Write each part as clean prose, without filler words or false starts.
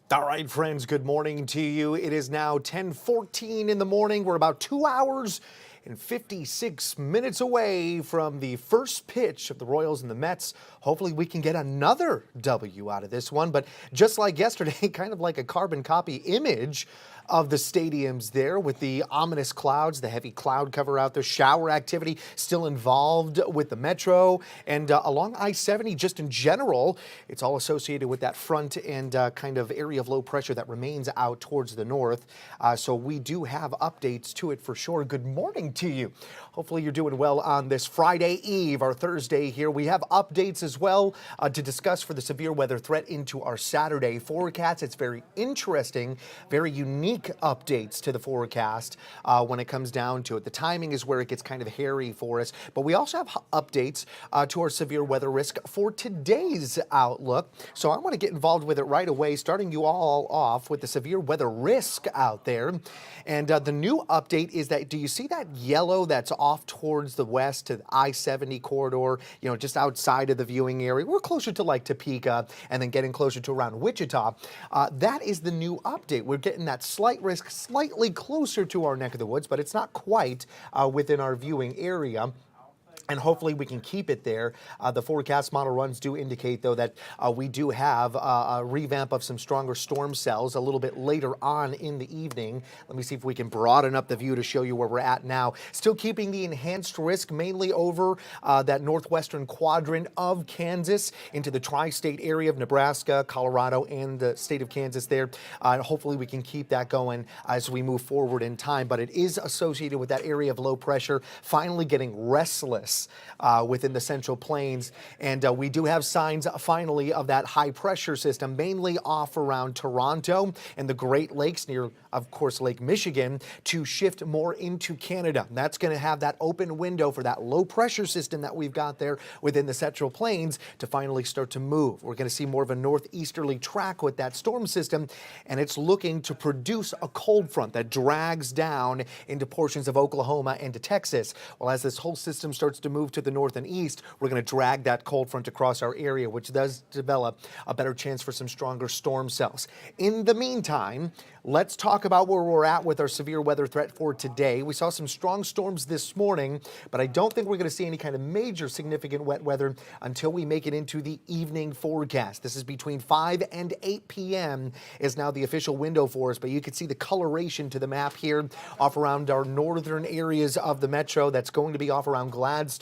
All right, friends, good morning to you. It is now 10:14 in the morning. We're about 2 hours and 56 minutes away from the first pitch of the Royals and the Mets. Hopefully we can get another W out of this one. But just like yesterday, kind of like a carbon copy image of the stadiums there with the ominous clouds, the heavy cloud cover out there, shower activity still involved with the Metro, and along I-70 just in general, it's all associated with that front and kind of area of low pressure that remains out towards the north. So we do have updates to it for sure. Good morning to you. Hopefully you're doing well on this Friday Eve, our Thursday here. We have updates as well to discuss for the severe weather threat into our Saturday forecast. It's very interesting, very unique updates to the forecast when it comes down to it. The timing is where it gets kind of hairy for us, but we also have updates to our severe weather risk for today's outlook. So I want to get involved with it right away, starting you all off with the severe weather risk out there. And the new update is that, do you see that yellow that's off towards the west to the I-70 corridor, you know, just outside of the viewing area? We're closer to like Topeka and then getting closer to around Wichita. That is the new update. We're getting that slight risk slightly closer to our neck of the woods, but it's not quite within our viewing area. And hopefully we can keep it there. The forecast model runs do indicate, though, that we do have a revamp of some stronger storm cells a little bit later on in the evening. Let me see if we can broaden up the view to show you where we're at now. Still keeping the enhanced risk mainly over that northwestern quadrant of Kansas into the tri-state area of Nebraska, Colorado, and the state of Kansas there. Hopefully we can keep that going as we move forward in time. But it is associated with that area of low pressure finally getting restless within the Central Plains. And we do have signs finally of that high pressure system, mainly off around Toronto and the Great Lakes near, of course, Lake Michigan, to shift more into Canada. And that's going to have that open window for that low pressure system that we've got there within the Central Plains to finally start to move. We're going to see more of a northeasterly track with that storm system, and it's looking to produce a cold front that drags down into portions of Oklahoma and to Texas. Well, as this whole system starts to move to the north and east, we're going to drag that cold front across our area, which does develop a better chance for some stronger storm cells. In the meantime, let's talk about where we're at with our severe weather threat for today. We saw some strong storms this morning, but I don't think we're going to see any kind of major significant wet weather until we make it into the evening forecast. This is between 5 and 8 p.m. is now the official window for us, but you can see the coloration to the map here off around our northern areas of the metro. That's going to be off around Gladstone,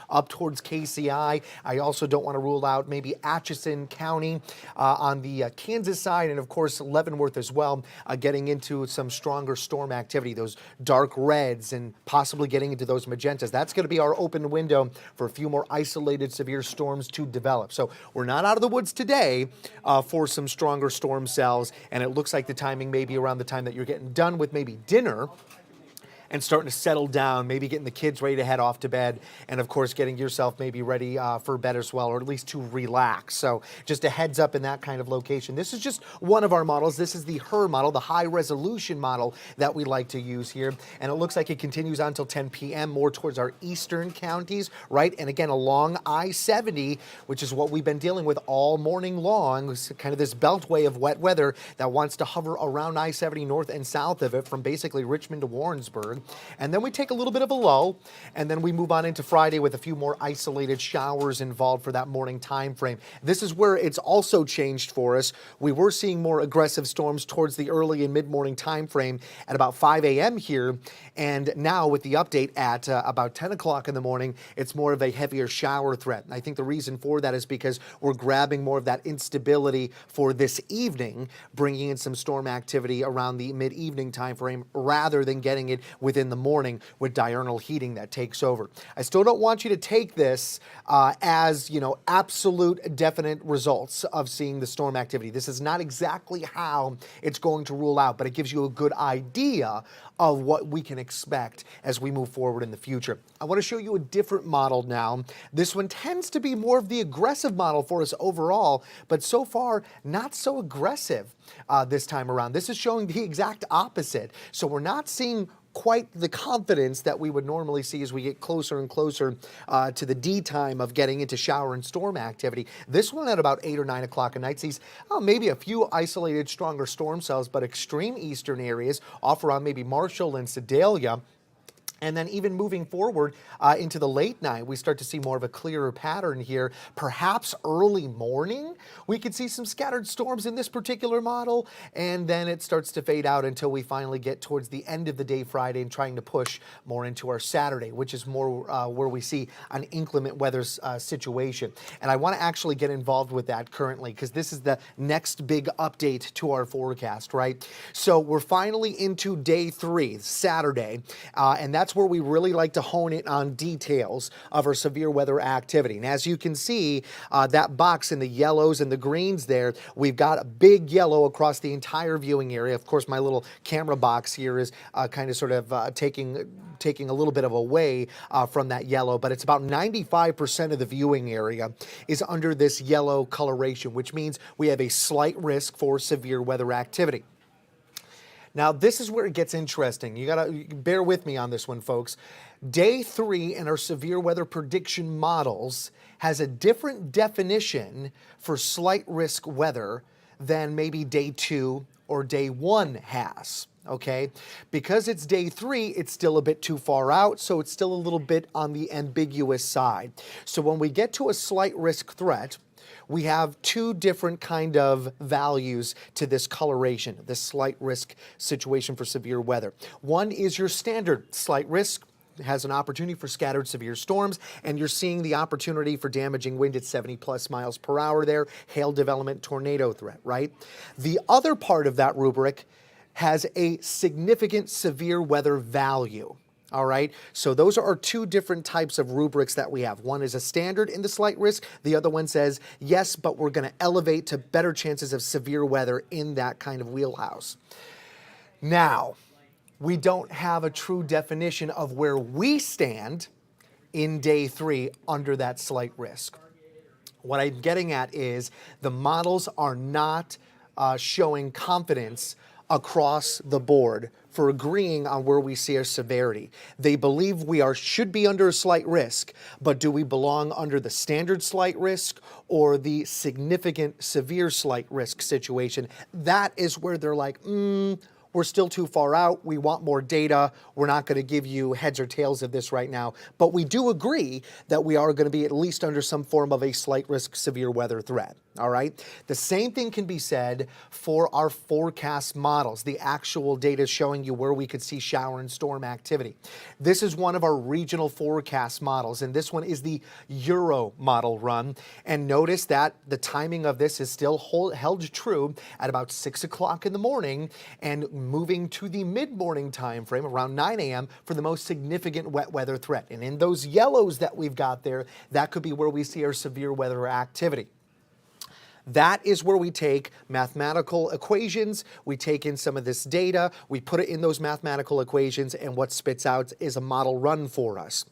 up towards KCI. I also don't want to rule out maybe Atchison County on the Kansas side, and of course Leavenworth as well, getting into some stronger storm activity, those dark reds and possibly getting into those magentas. That's going to be our open window for a few more isolated severe storms to develop. So we're not out of the woods today for some stronger storm cells, and it looks like the timing may be around the time that you're getting done with maybe dinner and starting to settle down, maybe getting the kids ready to head off to bed, and of course getting yourself maybe ready for bed as well, or at least to relax. So just a heads up in that kind of location. This is just one of our models. This is the HER model, the high resolution model that we like to use here. And it looks like it continues on until 10 p.m. more towards our eastern counties, right? And again, along I-70, which is what we've been dealing with all morning long, kind of this beltway of wet weather that wants to hover around I-70 north and south of it from basically Richmond to Warrensburg. And then we take a little bit of a lull, and then we move on into Friday with a few more isolated showers involved for that morning time frame. This is where it's also changed for us. We were seeing more aggressive storms towards the early and mid-morning time frame at about 5 a.m. here, and now with the update at about 10 o'clock in the morning, it's more of a heavier shower threat. And I think the reason for that is because we're grabbing more of that instability for this evening, bringing in some storm activity around the mid-evening time frame rather than getting it within the morning with diurnal heating that takes over. I still don't want you to take this as, you know, absolute definite results of seeing the storm activity. This is not exactly how it's going to rule out, but it gives you a good idea of what we can expect as we move forward in the future. I want to show you a different model now. This one tends to be more of the aggressive model for us overall, but so far not so aggressive this time around. This is showing the exact opposite. So we're not seeing quite the confidence that we would normally see as we get closer and closer to the D time of getting into shower and storm activity. This one at about 8 or 9 o'clock at night sees maybe a few isolated stronger storm cells, but extreme eastern areas off around maybe Marshall and Sedalia. And then even moving forward into the late night, we start to see more of a clearer pattern here. Perhaps early morning, we could see some scattered storms in this particular model, and then it starts to fade out until we finally get towards the end of the day Friday and trying to push more into our Saturday, which is more where we see an inclement weather situation. And I want to actually get involved with that currently because this is the next big update to our forecast, right? So we're finally into day 3, Saturday, and that's where we really like to hone in on details of our severe weather activity. And as you can see, that box in the yellows and the greens there, we've got a big yellow across the entire viewing area. Of course, my little camera box here is kind of sort of taking a little bit of away from that yellow, but it's about 95% of the viewing area is under this yellow coloration, which means we have a slight risk for severe weather activity. Now, this is where it gets interesting. You gotta bear with me on this one, folks. Day 3 in our severe weather prediction models has a different definition for slight risk weather than maybe day 2 or day 1 has. Okay, because it's day 3, it's still a bit too far out, so it's still a little bit on the ambiguous side. So when we get to a slight risk threat, we have 2 different kind of values to this coloration, this slight risk situation for severe weather. One is your standard slight risk. It has an opportunity for scattered severe storms, and you're seeing the opportunity for damaging wind at 70+ miles per hour there, hail development, tornado threat, right? The other part of that rubric has a significant severe weather value. All right, so those are 2 different types of rubrics that we have. One is a standard in the slight risk. The other one says, yes, but we're going to elevate to better chances of severe weather in that kind of wheelhouse. Now, we don't have a true definition of where we stand in day 3 under that slight risk. What I'm getting at is the models are not showing confidence across the board for agreeing on where we see our severity. They believe we should be under a slight risk, but do we belong under the standard slight risk or the significant severe slight risk situation? That is where they're like, we're still too far out. We want more data. We're not going to give you heads or tails of this right now. But we do agree that we are going to be at least under some form of a slight risk severe weather threat. All right. The same thing can be said for our forecast models, the actual data showing you where we could see shower and storm activity. This is one of our regional forecast models, and this one is the Euro model run. And notice that the timing of this is still held true at about 6 o'clock in the morning and moving to the mid-morning time frame around 9 a.m. for the most significant wet weather threat. And in those yellows that we've got there, that could be where we see our severe weather activity. That is where we take mathematical equations, we take in some of this data, we put it in those mathematical equations, and what spits out is a model run for us.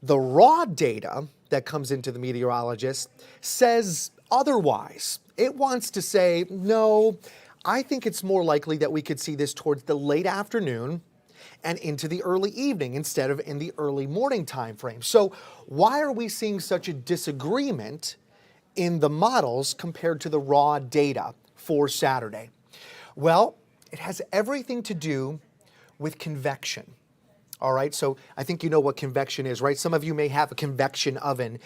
The raw data that comes into the meteorologist says otherwise. It wants to say, no, I think it's more likely that we could see this towards the late afternoon and into the early evening instead of in the early morning time frame. So why are we seeing such a disagreement in the models compared to the raw data for Saturday? Well, it has everything to do with convection. All right, so I think you know what convection is, right? Some of you may have a convection oven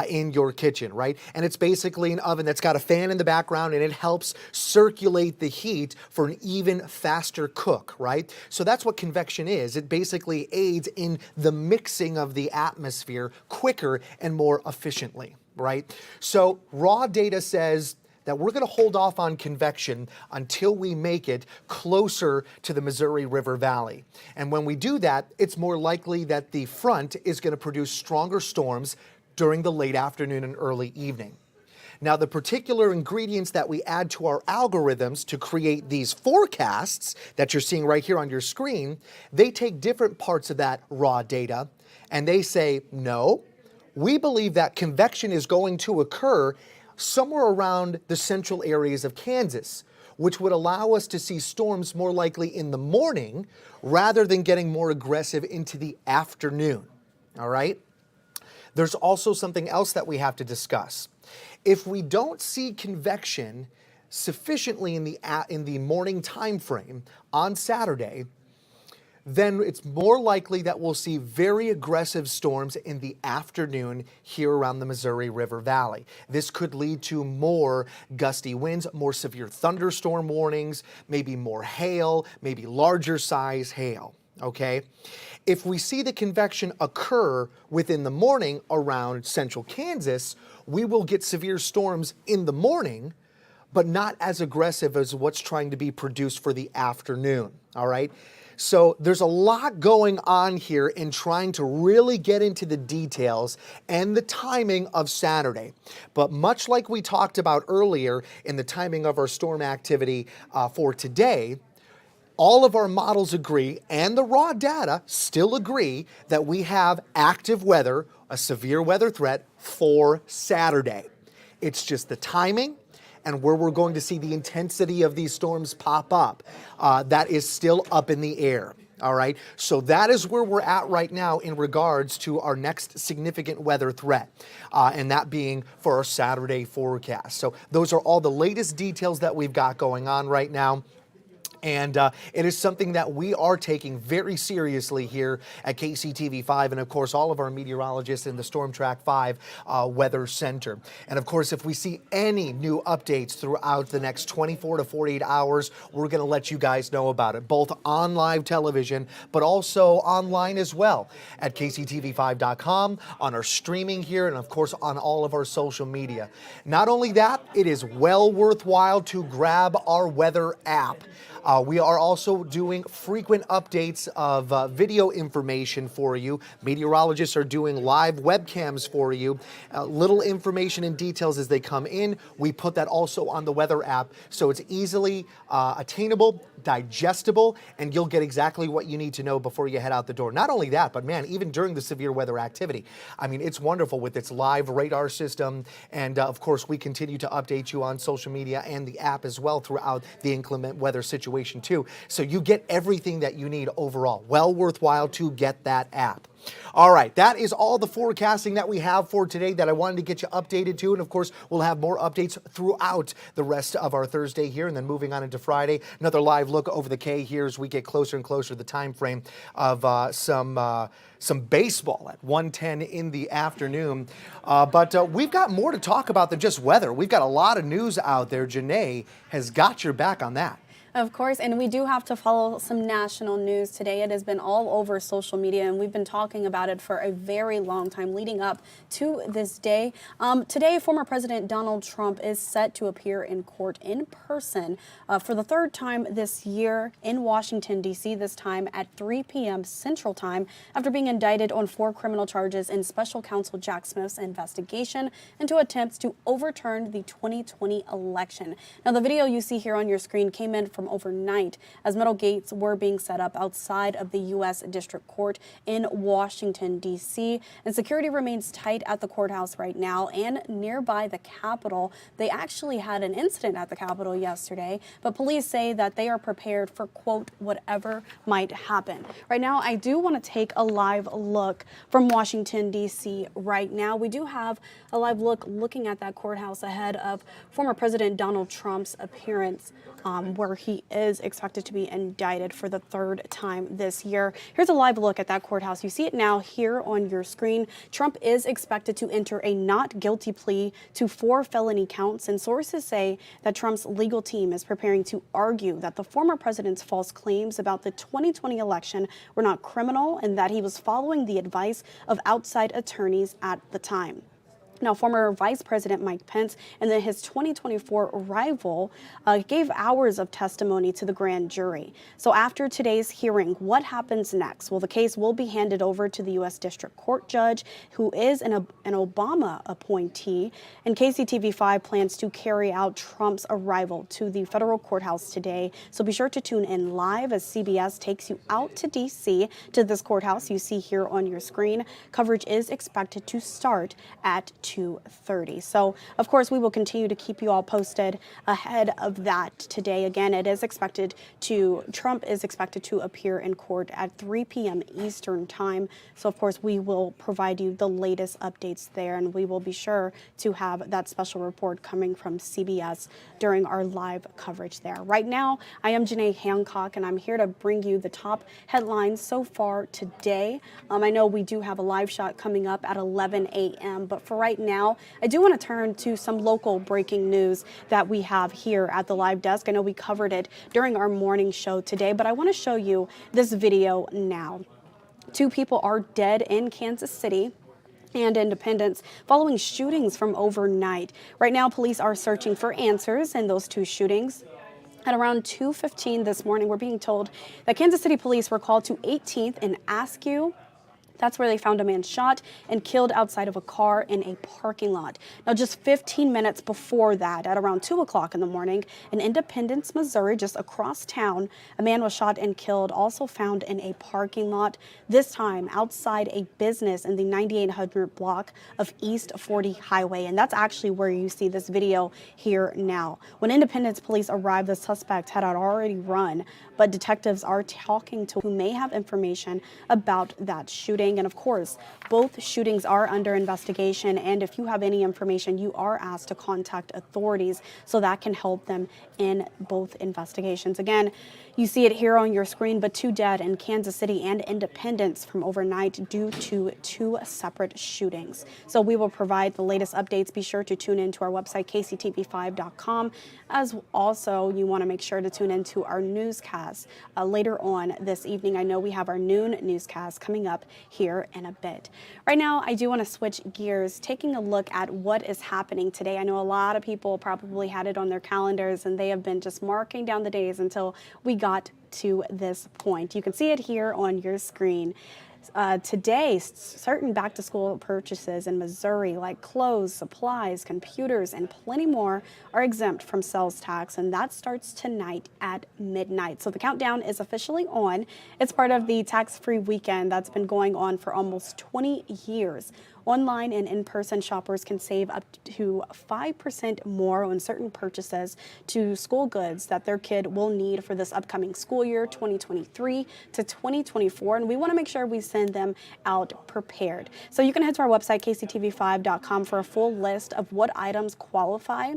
in your kitchen, right? And it's basically an oven that's got a fan in the background and it helps circulate the heat for an even faster cook, right? So that's what convection is. It basically aids in the mixing of the atmosphere quicker and more efficiently, right? So raw data says that we're going to hold off on convection until we make it closer to the Missouri River Valley. And when we do that, it's more likely that the front is going to produce stronger storms during the late afternoon and early evening. Now, the particular ingredients that we add to our algorithms to create these forecasts that you're seeing right here on your screen, they take different parts of that raw data and they say, no, we believe that convection is going to occur somewhere around the central areas of Kansas, which would allow us to see storms more likely in the morning rather than getting more aggressive into the afternoon. All right? There's also something else that we have to discuss. If we don't see convection sufficiently in the morning time frame on Saturday, then it's more likely that we'll see very aggressive storms in the afternoon here around the Missouri River Valley. This could lead to more gusty winds, more severe thunderstorm warnings, maybe more hail, maybe larger size hail. Okay? If we see the convection occur within the morning around central Kansas, we will get severe storms in the morning, but not as aggressive as what's trying to be produced for the afternoon. All right? So there's a lot going on here in trying to really get into the details and the timing of Saturday. But much like we talked about earlier in the timing of our storm activity for today, all of our models agree, and the raw data still agree, that we have active weather, a severe weather threat for Saturday. It's just the timing and where we're going to see the intensity of these storms pop up. That is still up in the air. All right, so that is where we're at right now in regards to our next significant weather threat, and that being for our Saturday forecast. So those are all the latest details that we've got going on right now. And it is something that we are taking very seriously here at KCTV5, and of course all of our meteorologists in the Storm Track 5 Weather Center. And of course, if we see any new updates throughout the next 24 to 48 hours, we're going to let you guys know about it, both on live television, but also online as well at kctv5.com, on our streaming here, and of course on all of our social media. Not only that, it is well worthwhile to grab our weather app. We are also doing frequent updates of video information for you. Meteorologists are doing live webcams for you. Little information and details as they come in. We put that also on the weather app, so it's easily attainable, digestible, and you'll get exactly what you need to know before you head out the door. Not only that, but man, even during the severe weather activity, I mean, it's wonderful with its live radar system. And of course, we continue to update you on social media and the app as well throughout the inclement weather situation too. So you get everything that you need overall. Well worthwhile to get that app. All right, that is all the forecasting that we have for today that I wanted to get you updated to. And of course, we'll have more updates throughout the rest of our Thursday here, and then moving on into Friday. Another live look over the K here as we get closer and closer to the time frame of some baseball at 1:10 in the afternoon. But we've got more to talk about than just weather. We've got a lot of news out there. Janae has got your back on that. Of course, and we do have to follow some national news today. It has been all over social media, and we've been talking about it for a very long time leading up to this day. Today, former President Donald Trump is set to appear in court in person for the third time this year in Washington, D.C., this time at 3 p.m. Central Time, after being indicted on 4 criminal charges in Special Counsel Jack Smith's investigation into attempts to overturn the 2020 election. Now, the video you see here on your screen came in from overnight as metal gates were being set up outside of the U.S. District Court in Washington, D.C. And security remains tight at the courthouse right now and nearby the Capitol. They actually had an incident at the Capitol yesterday, but police say that they are prepared for, quote, whatever might happen. Right now, I do want to take a live look from Washington, D.C. right now. We do have a live look looking at that courthouse ahead of former President Donald Trump's appearance where he is expected to be indicted for the third time this year. Here's a live look at that courthouse. You see it now here on your screen. Trump is expected to enter a not guilty plea to 4 felony counts, and sources say that Trump's legal team is preparing to argue that the former president's false claims about the 2020 election were not criminal and that he was following the advice of outside attorneys at the time. Now, former Vice President Mike Pence and then his 2024 rival gave hours of testimony to the grand jury. So after today's hearing, what happens next? Well, the case will be handed over to the U.S. District Court judge, who is an Obama appointee. And KCTV5 plans to carry out Trump's arrival to the federal courthouse today. So be sure to tune in live as CBS takes you out to D.C. to this courthouse you see here on your screen. Coverage is expected to start at 2 2:30. So, of course, we will continue to keep you all posted ahead of that today. Again, Trump is expected to appear in court at 3 p.m. Eastern time. So, of course, we will provide you the latest updates there, and we will be sure to have that special report coming from CBS during our live coverage there. Right now, I am Janae Hancock, and I'm here to bring you the top headlines so far today. I know we do have a live shot coming up at 11 a.m., but for right now, I do want to turn to some local breaking news that we have here at the live desk. I know we covered it during our morning show today, but I want to show you this video now. 2 people are dead in Kansas City and Independence following shootings from overnight. Right now, police are searching for answers in those 2 shootings. At around 2:15 this morning, we're being told that Kansas City police were called to 18th and Askew. That's where they found a man shot and killed outside of a car in a parking lot. Now, just 15 minutes before that, at around 2 o'clock in the morning, in Independence, Missouri, just across town, a man was shot and killed, also found in a parking lot, this time outside a business in the 9800 block of East 40 Highway. And that's actually where you see this video here now. When Independence police arrived, the suspect had already run, but detectives are talking to who may have information about that shooting. And of course, both shootings are under investigation. And if you have any information, you are asked to contact authorities so that can help them in both investigations. Again, you see it here on your screen, but 2 dead in Kansas City and Independence from overnight due to 2 separate shootings. So we will provide the latest updates. Be sure to tune in to our website, kctv5.com. As also, you want to make sure to tune into our newscast later on this evening. I know we have our noon newscast coming up here in a bit. Right now, I do want to switch gears, taking a look at what is happening today. I know a lot of people probably had it on their calendars, and they have been just marking down the days until we got to this point. You can see it here on your screen. Today, certain back-to-school purchases in Missouri, like clothes, supplies, computers, and plenty more, are exempt from sales tax, and that starts tonight at midnight. So the countdown is officially on. It's part of the tax-free weekend that's been going on for almost 20 years. Online and in-person shoppers can save up to 5% more on certain purchases to school goods that their kid will need for this upcoming school year, 2023 to 2024. And we want to make sure we send them out prepared. So you can head to our website, kctv5.com, for a full list of what items qualify.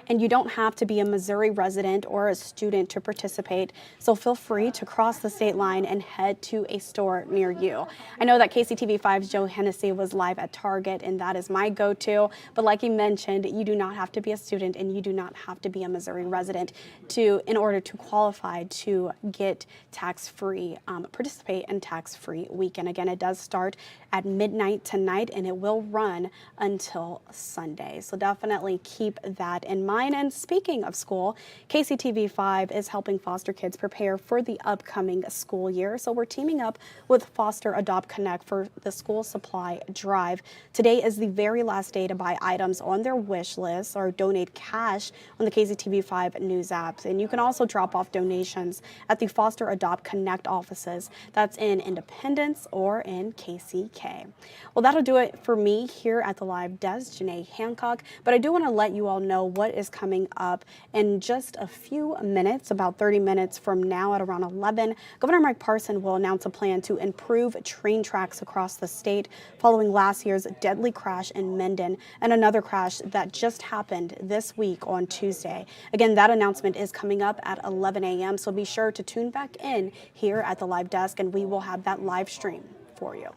And you don't have to be a Missouri resident or a student to participate. So feel free to cross the state line and head to a store near you. I know that KCTV5's Joe Hennessy was live at Target, and that is my go-to. But like he mentioned, you do not have to be a student and you do not have to be a Missouri resident in order to qualify to get tax-free, participate in tax-free weekend. Again, it does start at midnight tonight and it will run until Sunday. So definitely keep that in mind. And speaking of school, KCTV5 is helping foster kids prepare for the upcoming school year. So we're teaming up with Foster Adopt Connect for the school supply drive. Today is the very last day to buy items on their wish list or donate cash on the KCTV5 news apps. And you can also drop off donations at the Foster Adopt Connect offices. That's in Independence or in KCK. Well, that'll do it for me here at the live desk, Janae Hancock. But I do want to let you all know what is coming up in just a few minutes, about 30 minutes from now at around 11. Governor Mike Parson will announce a plan to improve train tracks across the state following last year's deadly crash in Mendon and another crash that just happened this week on Tuesday. Again, that announcement is coming up at 11 a.m., so be sure to tune back in here at the live desk and we will have that live stream for you.